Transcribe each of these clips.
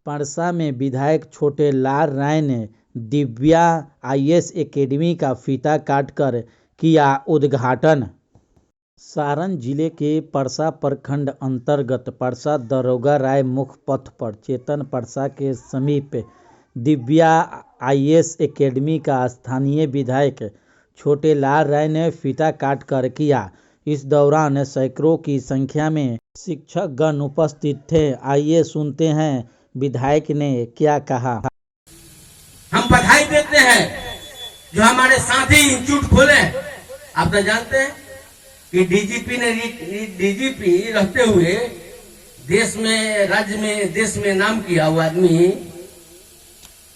परसा में विधायक छोटेलाल राय ने दिव्या आईएएस एकेडमी का फीता काटकर किया उद्घाटन। सारण जिले के परसा प्रखंड अंतर्गत परसा दरोगा राय मुख्य पथ पर चेतन परसा के समीप दिव्या आईएएस एकेडमी का स्थानीय विधायक छोटेलाल राय ने फीता काटकर किया। इस दौरान सैकड़ों की संख्या में शिक्षकगण उपस्थित थे। आइए सुनते हैं विधायक ने क्या कहा। हम बधाई देते हैं जो हमारे साथी इंस्टीट्यूट खोले। आप तो जानते हैं कि डीजीपी रहते हुए देश में, राज्य में, देश में नाम किया हुआ आदमी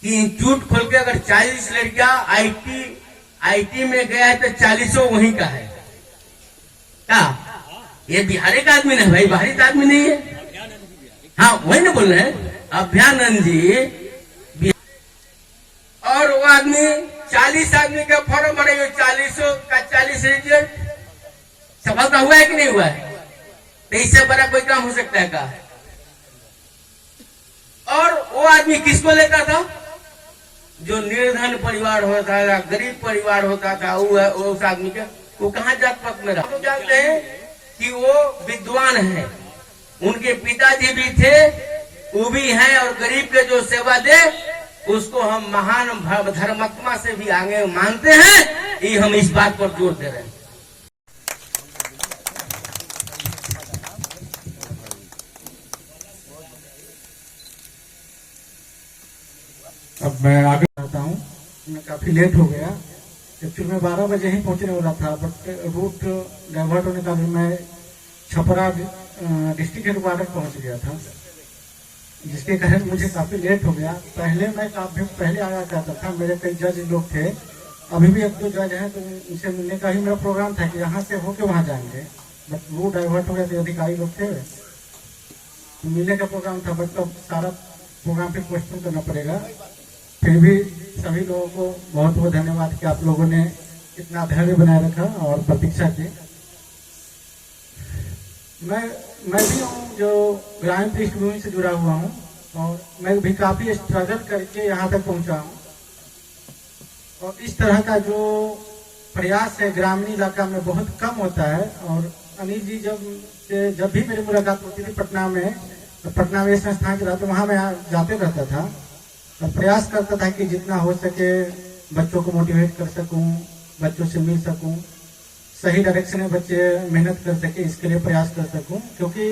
कि इंस्टीट्यूट खोल के अगर 40 लड़कियां आईटी में गया है तो 40 वहीं का है। क्या ये बिहारी का आदमी नहीं भाई, बाहरी का आदमी नहीं है। हाँ वही ना बोल रहे हैं अभ्यानंद जी। और वो आदमी 40 आदमी का फॉर्म भरे, 40 का 40 रिजल्ट सफलता हुआ है कि नहीं हुआ है? तो इससे बड़ा कोई काम हो सकता है क्या? और वो आदमी किसको लेता था? जो निर्धन परिवार होता था, गरीब परिवार होता था, वो उस आदमी का वो कहाँ जात पात में रहा। तो जानते हैं कि वो विद्वान है, उनके पिताजी भी थे, वो भी हैं, और गरीब के जो सेवा दे उसको हम महान धर्मात्मा से भी आगे मानते हैं। ये हम इस बात पर जोर दे रहे हैं। अब मैं आगे आता हूँ। मैं काफी लेट हो गया। एक्चुअली मैं 12 बजे ही पहुंचने वाला था, बट रूट डाइवर्ट होने का भी मैं छपरा डिस्ट्रिक्ट हेडक्वार्टर पहुंच गया था, जिसके कारण मुझे काफी लेट हो गया। पहले मैं काफी पहले आया करता था। मेरे कई जज लोग थे, अभी भी 1-2 जज हैं, तो उनसे मिलने का ही मेरा प्रोग्राम था कि यहाँ से होके वहाँ जाएंगे, बट रूट डाइवर्ट हो गया। तो अधिकारी लोग थे, तो मिलने का प्रोग्राम था, बट अब सारा प्रोग्राम पे पोस्टपोन करना पड़ेगा। फिर भी सभी लोगों को बहुत बहुत धन्यवाद कि आप लोगों ने इतना धैर्य बनाए रखा और प्रतीक्षा की। मैं भी हूँ जो ग्रामीण पृष्ठभूमि से जुड़ा हुआ हूँ, और मैं भी काफी स्ट्रगल करके यहाँ तक पहुँचा हूँ। और इस तरह का जो प्रयास है ग्रामीण इलाका में बहुत कम होता है। और अनिल जी जब भी मेरी मुलाकात होती थी पटना में संस्थान चला, तो वहाँ मैं जाते रहता था और प्रयास करता था कि जितना हो सके बच्चों को मोटिवेट कर सकूं, बच्चों से मिल सकूं, सही डायरेक्शन में बच्चे मेहनत कर सके, इसके लिए प्रयास कर सकूं। क्योंकि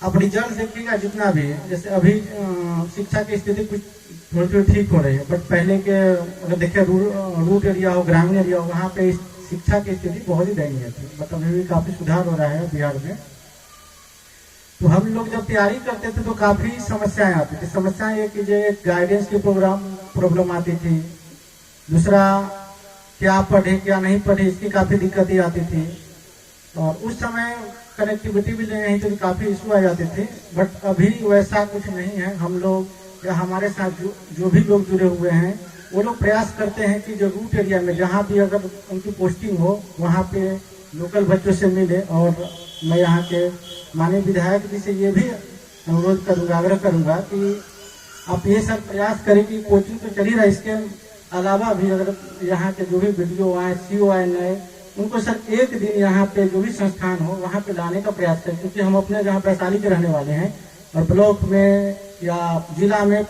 अब रिजल्ट देखिएगा जितना भी, जैसे अभी शिक्षा की स्थिति कुछ थोड़ी ठीक हो रही है, बट पहले के अगर देखें रूट एरिया हो, ग्रामीण एरिया हो, वहाँ पे शिक्षा की स्थिति बहुत ही दयनीय थी। बट अभी भी काफी सुधार हो रहा है बिहार में। तो हम लोग जब तैयारी करते थे तो काफी समस्याएं आती थी। समस्याएं एक जो एक गाइडेंस की प्रॉब्लम आती थी, दूसरा क्या पढ़े क्या नहीं पढ़े इसकी काफी दिक्कतें आती थी, और उस समय कनेक्टिविटी भी नहीं थी, तो काफी इशू आ जाते थे। बट अभी वैसा कुछ नहीं है। हम लोग या हमारे साथ जो भी लोग जुड़े हुए हैं, वो लोग प्रयास करते हैं कि जो रूट एरिया में जहाँ भी अगर उनकी पोस्टिंग हो वहाँ पे लोकल बच्चों से मिले। और मैं यहाँ के माननीय विधायक जी से ये भी अनुरोध करूंगा, आग्रह करूंगा कि आप ये सब प्रयास करें कि कोचिंग तो चल ही रहा है, इसके अलावा भी अगर यहाँ के जो भी वीडियो आए, CO आए नए, उनको सर एक दिन यहाँ पे जो भी संस्थान हो वहाँ पे लाने का प्रयास करें। क्योंकि हम अपने जहाँ वैशाली के रहने वाले हैं, और ब्लॉक में या जिला में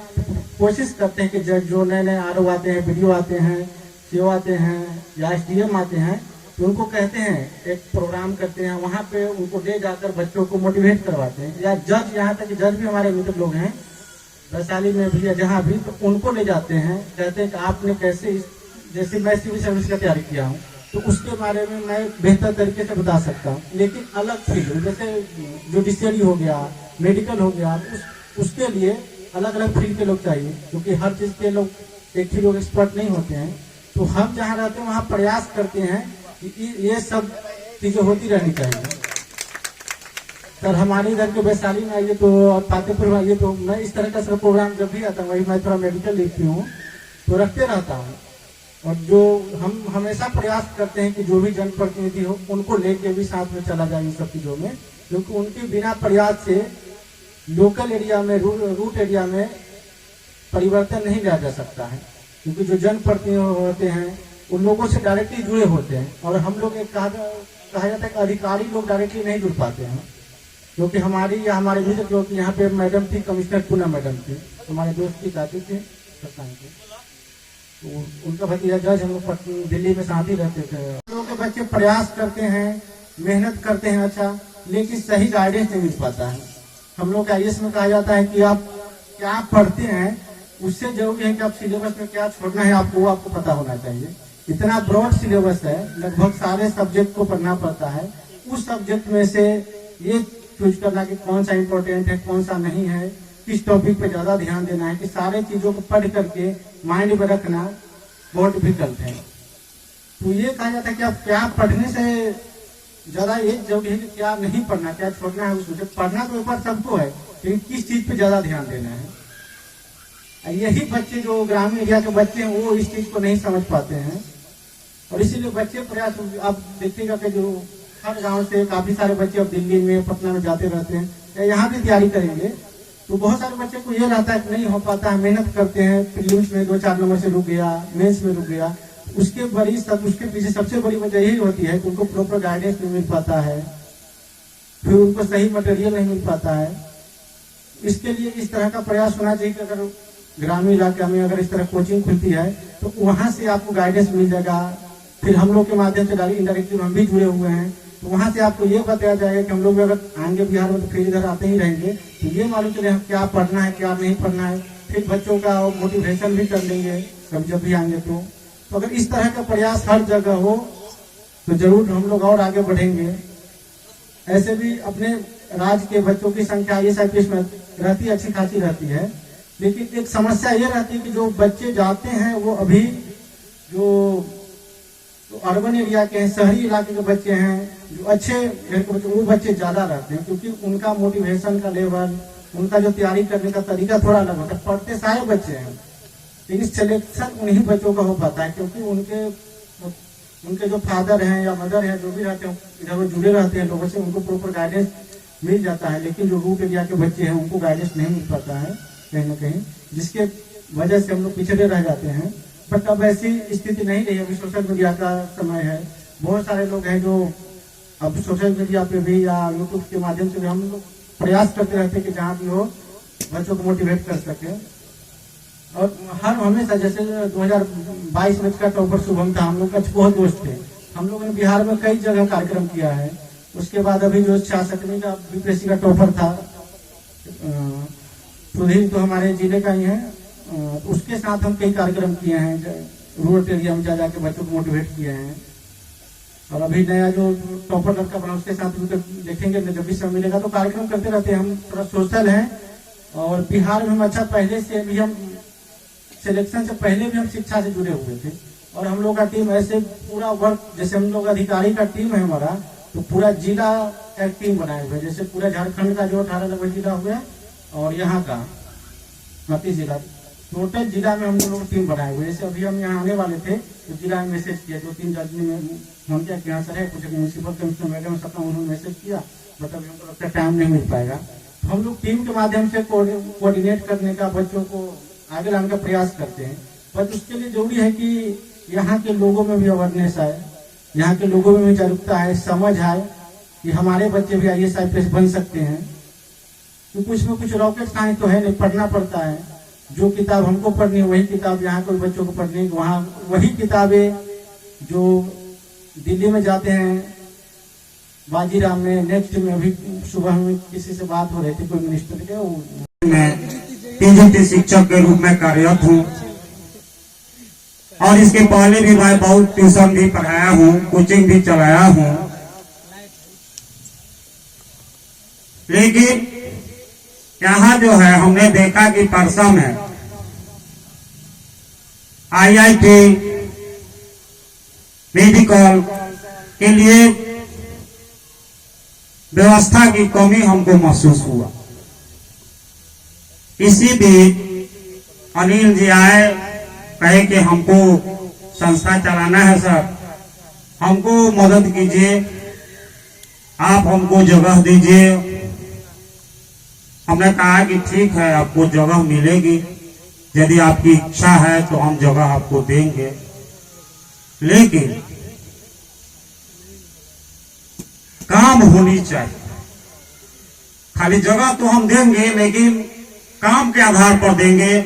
कोशिश करते हैं कि जो नए नए RO आते हैं, BDO आते हैं, CO आते हैं या SDM आते हैं, तो उनको कहते हैं एक प्रोग्राम करते हैं, वहाँ पे उनको ले जाकर बच्चों को मोटिवेट करवाते हैं। या जज, यहाँ तक कि जज भी हमारे मित्र लोग हैं वैशाली में भी या जहाँ भी, तो उनको ले जाते हैं, कहते हैं कि आपने कैसे जैसे मैं सिविल सर्विस का तैयारी किया हूँ तो उसके बारे में मैं बेहतर तरीके से बता सकता हूँ। लेकिन अलग फील्ड जैसे जुडिशियरी हो गया, मेडिकल हो गया, उसके लिए अलग अलग फील्ड के लोग चाहिए, क्योंकि हर चीज़ के लोग एक ही लोग एक्सपर्ट नहीं होते हैं। तो हम जहाँ रहते हैं वहाँ प्रयास करते हैं कि ये सब चीजें होती रहनी चाहिए। सर हमारे इधर के वैशाली में आइए तो, और फतेहपुर में आइए तो, मैं इस तरह का सर प्रोग्राम जब भी आता हूँ, वही मैं थोड़ा मेडिकल लिखती हूँ तो रखते रहता हूँ। और जो हम हमेशा प्रयास करते हैं कि जो भी जनप्रतिनिधि हो उनको लेके भी साथ में चला जाए इन सब चीजों में, क्योंकि उनके बिना प्रयास से लोकल एरिया में रूट एरिया में परिवर्तन नहीं लाया जा सकता है, क्योंकि जो जनप्रतिनिधि होते हैं उन लोगों से डायरेक्टली जुड़े होते हैं, और हम लोग एक कहा जाता है कि अधिकारी लोग डायरेक्टली नहीं जुड़ पाते हैं। क्योंकि हमारे मित्र जो यहाँ पे मैडम थी, कमिश्नर पूनम मैडम थी, हमारे दोस्त की साथी थे तो उनका भतीजा जज हम लोग दिल्ली में साथ ही रहते थे। हम लोग के बच्चे प्रयास करते हैं, मेहनत करते हैं अच्छा, लेकिन सही गाइडेंस नहीं मिल पाता है। हम लोग IAS में कहा जाता है कि आप क्या पढ़ते हैं उससे जरूरी है कि आप सिलेबस में क्या छोड़ना है आपको पता होना चाहिए। इतना ब्रॉड सिलेबस है, लगभग सारे सब्जेक्ट को पढ़ना पड़ता है। उस सब्जेक्ट में से ये चूज करना कि कौन सा इम्पोर्टेंट है, कौन सा नहीं है, किस टॉपिक पे ज्यादा ध्यान देना है, कि सारे चीजों को पढ़ करके माइंड में रखना बहुत डिफिकल्ट है। तो ये कहा जाता है कि आप क्या पढ़ने से ज्यादा ये जरूरी है कि क्या नहीं पढ़ना, क्या छोड़ना है। उसमें पढ़ना तो ऊपर सबको है, लेकिन किस चीज पे ज्यादा ध्यान देना है। यही बच्चे जो ग्रामीण एरिया के बच्चे हैं वो इस चीज को नहीं समझ पाते हैं, और इसीलिए बच्चे प्रयास, आप देखिएगा कि जो हर गांव से काफी सारे बच्चे अब दिल्ली में, पटना में जाते रहते हैं या यहाँ भी तैयारी करेंगे, तो बहुत सारे बच्चे को ये रहता है कि नहीं हो पाता है, मेहनत करते हैं, प्रीलिम्स में 2-4 नंबर से रुक गया, मेंस में रुक गया। उसके पीछे सबसे बड़ी वजह यही होती है कि उनको प्रॉपर गाइडेंस नहीं मिल पाता है, फिर उनको सही मटेरियल नहीं मिल पाता है। इसके लिए इस तरह का प्रयास होना चाहिए कि अगर ग्रामीण इलाके में अगर इस तरह कोचिंग खुलती है तो वहां से आपको गाइडेंस मिल जाएगा। फिर हम लोग के माध्यम से इंडायरेक्टली हम भी जुड़े हुए हैं, तो वहां से आपको ये बताया जाएगा कि हम लोग अगर आएंगे बिहार में तो फिर इधर आते ही रहेंगे, तो ये मालूम चले क्या पढ़ना है क्या नहीं पढ़ना है। फिर बच्चों का मोटिवेशन भी कर लेंगे जब भी आएंगे। तो अगर इस तरह का प्रयास हर जगह हो तो जरूर हम लोग और आगे बढ़ेंगे। ऐसे भी अपने राज्य के बच्चों की संख्या IAS में रहती अच्छी खासी रहती है, लेकिन एक समस्या ये रहती है कि जो बच्चे जाते हैं वो अभी जो अर्बन एरिया के हैं, शहरी इलाके के बच्चे हैं, जो अच्छे घर के बच्चे, वो बच्चे ज्यादा रहते हैं, क्योंकि उनका मोटिवेशन का लेवल, उनका जो तैयारी करने का तरीका थोड़ा अलग होता है। पढ़ते सारे बच्चे हैं, लेकिन सिलेक्शन उन्हीं बच्चों का हो पाता है, क्योंकि उनके जो फादर हैं या मदर हैं, जो भी रहते हैं इधर वो जुड़े रहते हैं लोगों से, उनको प्रॉपर गाइडेंस मिल जाता है। लेकिन जो रूट एरिया के बच्चे हैं उनको गाइडेंस नहीं मिल पाता है कहीं ना कहीं, जिसके वजह से हम लोग पिछड़े रह जाते हैं। बट अब ऐसी स्थिति नहीं रही, अभी सोशल मीडिया का समय है। बहुत सारे लोग हैं जो अब सोशल मीडिया पे भी या यूट्यूब के माध्यम से भी हम लोग प्रयास करते रहते हैं कि जहाँ भी हो बच्चों को मोटिवेट कर सके। और हर हमेशा जैसे 2022 में का टॉपर शुभम था, हम लोग का बहुत दोस्त थे। हम लोगों ने बिहार में कई जगह कार्यक्रम किया है। उसके बाद अभी जो 66वीं का BPSC का टॉपर था सुधीर, तो हमारे जिले का ही है, उसके साथ हम कई कार्यक्रम किए हैं, रूरल एरिया में जा जाके बच्चों को मोटिवेट किए हैं। और अभी नया जो टॉपर लड़का बना उसके साथ भी देखेंगे, जब भी समय मिलेगा तो कार्यक्रम करते रहते हैं। हम थोड़ा सोशल हैं, और बिहार में हम अच्छा पहले से भी हम सिलेक्शन से पहले भी हम शिक्षा से जुड़े हुए थे। और हम लोग का टीम ऐसे पूरा वर्क, जैसे हम लोग अधिकारी का टीम है हमारा, तो पूरा जिला एक टीम बनाए हुए, जैसे पूरा झारखंड का जो 18 नंबर जिला हुआ और यहाँ का 29 जिला, टोटल जिला में हम लोग टीम बनाए हुए। जैसे अभी हम यहाँ आने वाले थे तो जिला में मैसेज किया, 2-3 आदमी में फोन किया कि यहाँ सर है, कुछ म्यूनसिपल कमिश्नर मैडम सबका उन्होंने मैसेज किया, बट अभी हमको लगता है टाइम नहीं मिल पाएगा। हम लोग टीम के माध्यम से कोऑर्डिनेट करने का, बच्चों को आगे लाने का प्रयास करते हैं। बट उसके लिए जरूरी है कि यहाँ के लोगों में भी अवेयरनेस आए, यहाँ के लोगों में भी जागरूकता है, समझ आए कि हमारे बच्चे भी IAS IPS बन सकते हैं। तो कुछ में कुछ रॉकेट साइंस तो है नहीं, पढ़ना पड़ता है। जो किताब हमको पढ़नी है वही किताब यहाँ कोई बच्चों को पढ़नी है, वहाँ वही किताबें जो दिल्ली में जाते हैं बाजीराम में, नेक्स्ट में अभी सुबह में किसी से बात हो रही थी, कोई मिनिस्टर के, मैं TGT शिक्षक के रूप में कार्यरत हूँ, और इसके पहले भी मैं बहुत ट्यूशन भी पढ़ाया हूँ, कोचिंग भी चलाया हूँ। लेकिन यहाँ जो है हमने देखा कि परसा में IIT मेडिकल के लिए व्यवस्था की कमी हमको महसूस हुआ। इसी बीच अनिल जी आए, कहे कि हमको संस्था चलाना है सर, हमको मदद कीजिए, आप हमको जगह दीजिए, हमने कहा कि ठीक है, आपको जगह मिलेगी, यदि आपकी इच्छा है तो हम जगह आपको देंगे, लेकिन काम होनी चाहिए। खाली जगह तो हम देंगे, लेकिन काम के आधार पर देंगे,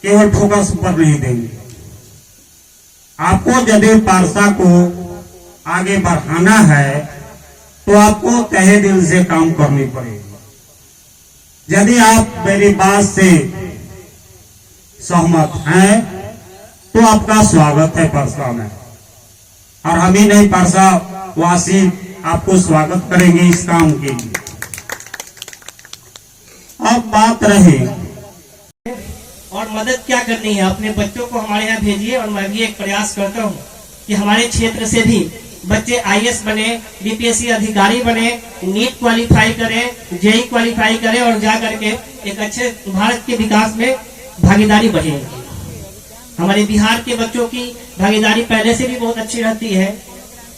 केवल फोकस पर नहीं देंगे। आपको यदि पारसा को आगे बढ़ाना है तो आपको तहे दिल से काम करनी पड़ेगी। यदि आप मेरी बात से सहमत हैं तो आपका स्वागत है पारसा में, और हम ही नहीं, पारसा वासी आपको स्वागत करेंगे इस काम के लिए। अब बात रही और मदद क्या करनी है, अपने बच्चों को हमारे यहाँ भेजिए। और मैं भी एक प्रयास करता हूँ कि हमारे क्षेत्र से भी बच्चे आईएएस बने, बीपीएससी अधिकारी बने, नीट क्वालिफाई करें, जेई क्वालिफाई करें और जा करके एक अच्छे भारत के विकास में भागीदारी बढ़ेगी। हमारे बिहार के बच्चों की भागीदारी पहले से भी बहुत अच्छी रहती है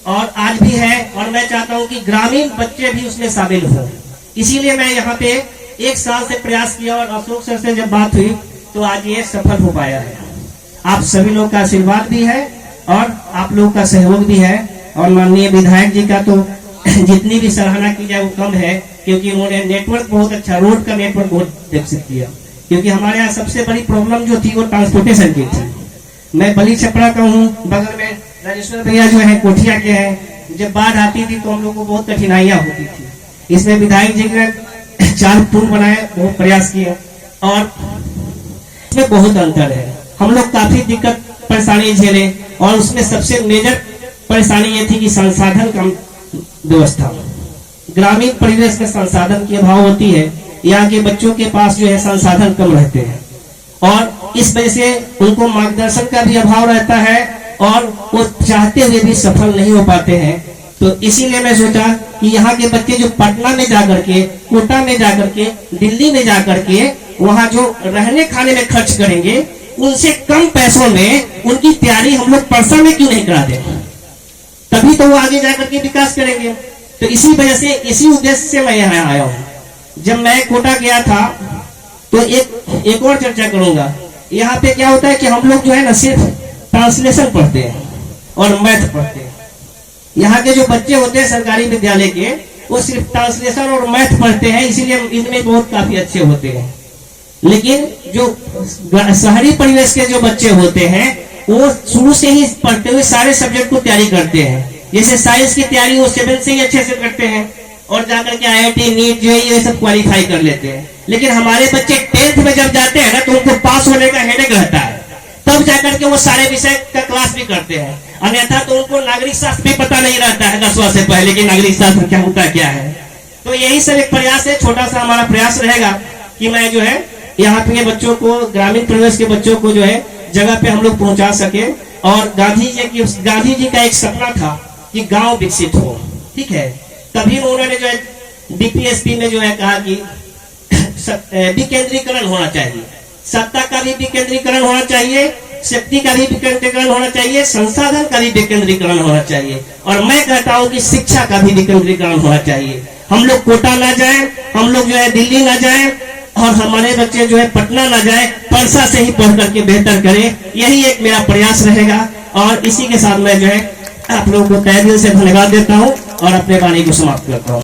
और आज भी है, और मैं चाहता हूँ कि ग्रामीण बच्चे भी उसमें शामिल हो। इसीलिए मैं यहाँ पे 1 साल से प्रयास किया और अशोक सर से जब बात हुई तो आज ये सफल हो पाया है। आप सभी लोग का आशीर्वाद भी है और आप लोग का सहयोग भी है, और माननीय विधायक जी का तो जितनी भी सराहना की जाए वो कम है, क्योंकि उन्होंने नेटवर्क बहुत अच्छा, रोड का नेटवर्क बहुत विकसित किया। क्योंकि हमारे यहाँ सबसे बड़ी प्रॉब्लम जो थी वो ट्रांसपोर्टेशन की थी। मैं बली छपरा का हूँ, बगल में राजेश्वर भैया जो है कोठिया के हैं। जब बाढ़ आती थी तो हम लोग को बहुत कठिनाइयां होती थी। इसमें विधायक जी ने 4 पुल बनाए, बहुत प्रयास किए, और इसमें बहुत अंतर है। हम लोग काफी दिक्कत परेशानी झेले, और उसमें सबसे मेजर परेशानी ये थी कि संसाधन कम व्यवस्था। ग्रामीण परिवेश में संसाधन की अभाव होती है, यहाँ के बच्चों के पास जो है संसाधन कम रहते हैं, और इस वजह से उनको मार्गदर्शन का भी अभाव रहता है, और वो चाहते हुए भी सफल नहीं हो पाते हैं। तो इसीलिए मैं सोचा कि यहाँ के बच्चे जो पटना में जाकर के, कोटा में जाकर के, दिल्ली में जाकर के वहाँ जो रहने खाने में खर्च करेंगे, उनसे कम पैसों में उनकी तैयारी हम लोग परसा में क्यों नहीं करा दें? तभी तो वो आगे जाकर के विकास करेंगे। तो इसी वजह से, इसी उद्देश्य से मैं यहाँ आया हूँ। जब मैं कोटा गया था तो एक और चर्चा करूंगा। यहाँ पे क्या होता है कि हम लोग जो है ना सिर्फ ट्रांसलेशन पढ़ते हैं और मैथ पढ़ते हैं। यहाँ के जो बच्चे होते हैं सरकारी विद्यालय के, वो सिर्फ ट्रांसलेशन और मैथ पढ़ते हैं, इसीलिए इनमें बहुत काफी अच्छे होते हैं। लेकिन जो शहरी परिवेश के जो बच्चे होते हैं वो शुरू से ही पढ़ते हुए सारे सब्जेक्ट को तैयारी करते हैं। जैसे साइंस की तैयारी वो 7 से ही अच्छे से करते हैं, और जाकर के आईआईटी, नीट जो है ये सब क्वालिफाई कर लेते हैं। लेकिन हमारे बच्चे 10th में जब जाते हैं ना तो उनको पास होने का हेडेक रहता है, तब जाकर के वो सारे विषय का क्लास भी करते हैं। अन्यथा तो उनको नागरिक शास्त्र भी पता नहीं रहता है 10वां से पहले कि नागरिक शास्त्र क्या होता क्या है। तो यही सब एक प्रयास है, छोटा सा हमारा प्रयास रहेगा कि मैं जो है यहाँ पे बच्चों को, ग्रामीण परिवेश के बच्चों को जो है जगह पे हम लोग पहुंचा सके। और गांधी जी का एक सपना था कि गांव विकसित हो, ठीक है। तभी उन्होंने जो है बीपीएसपी में जो है कहा कि विकेंद्रीकरण होना चाहिए, सत्ता का भी विकेंद्रीकरण होना चाहिए, शक्ति का भी विकेंद्रीकरण होना चाहिए, संसाधन का भी विकेंद्रीकरण होना चाहिए, और मैं कहता हूं कि शिक्षा का भी विकेंद्रीकरण होना चाहिए। हम लोग कोटा ना जाए, हम लोग जो है दिल्ली ना जाए, और हमारे बच्चे जो है पटना ना जाए, परसा से ही पढ़ करके बेहतर करें। यही एक मेरा प्रयास रहेगा, और इसी के साथ मैं जो है आप लोगों को तहे दिल से धन्यवाद देता हूं और अपने वाणी को समाप्त करता हूं।